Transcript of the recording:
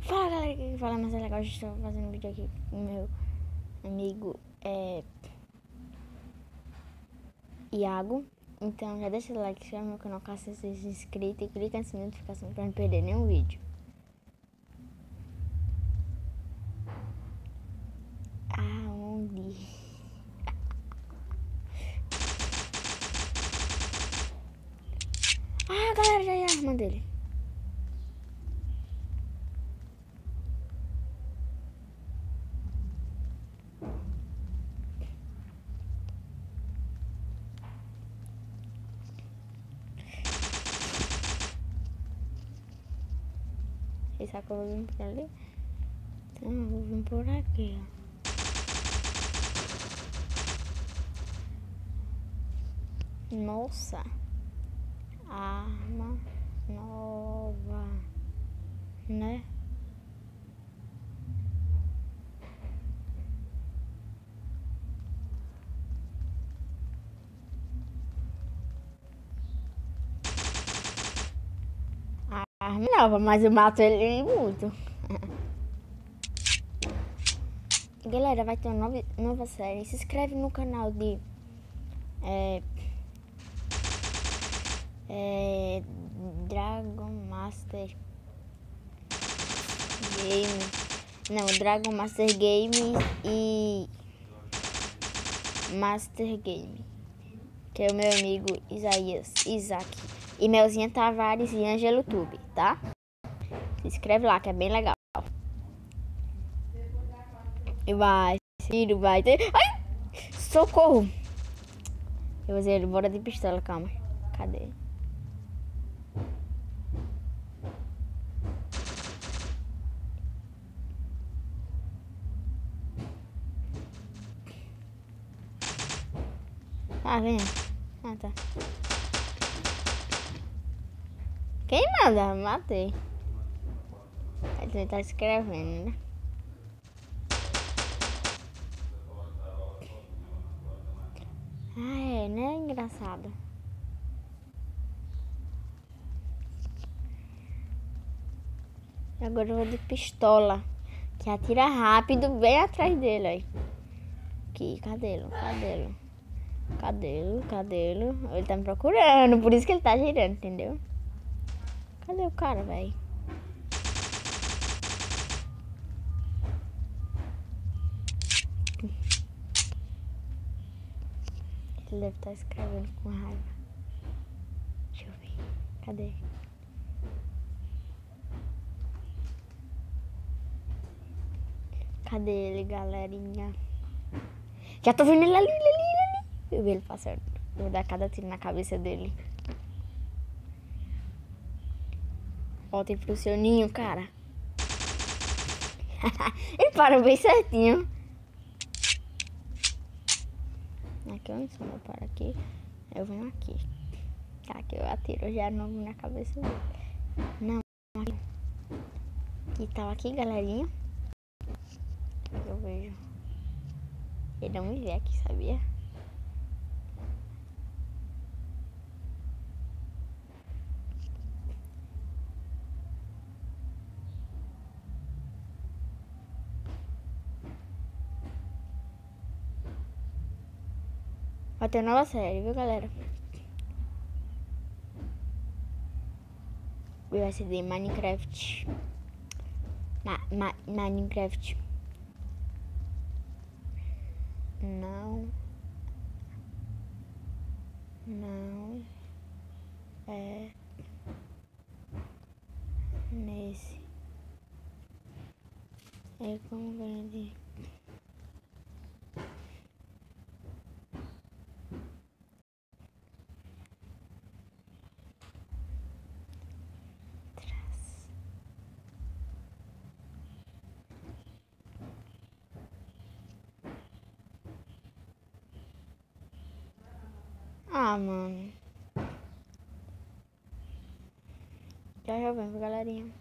Fala galera, que fala mais legal. A gente tá fazendo um vídeo aqui com o meu amigo Iago. Então já deixa o like, se inscreve no canal caso você seja inscrito e clica nessa notificação pra não perder nenhum vídeo. Aonde? Ah, galera, já é a arma dele. Esse aqui eu vou vir por ali. Então eu vou vir por aqui, ó. Nossa, arma nova, né? Arma nova, mas eu mato ele muito. Galera, vai ter uma nova série. Se inscreve no canal de Dragon Master Game. Não, Dragon Master Game e Master Game, que é o meu amigo Isaac e Melzinha Tavares e Ângelo Tube, tá? Se inscreve lá que é bem legal. E vai ter... Ai! Socorro! Eu vou dizer ele, bora de pistola, calma. Cadê? Ah, vem. Ah, tá. Quem manda? Matei. Ele tá escrevendo, né? Ah, é, né? Engraçado. Agora eu vou de pistola, que atira rápido, bem atrás dele aí. Aqui, cadê ele? Ele tá me procurando, por isso que ele tá girando, entendeu? Cadê o cara, velho? Ele deve estar escrevendo com raiva. Deixa eu ver. Cadê? Cadê ele, galerinha? Já tô vendo ele ali. Eu vi ele passando. Eu vou dar cada tiro na cabeça dele. Ó, tem pro seu ninho, cara. Ele parou bem certinho. Aqui eu não sou, eu paro aqui. Eu venho aqui. Aqui eu atiro já novo na cabeça dele. Não, aqui. Que tal aqui, galerinha? Eu vejo. Ele não me vê aqui, sabia? Vai ter nova série, viu, galera? Vai ser de Minecraft. Minecraft. Não é nesse. É como grande. Ah, mano. Já vem, galerinha.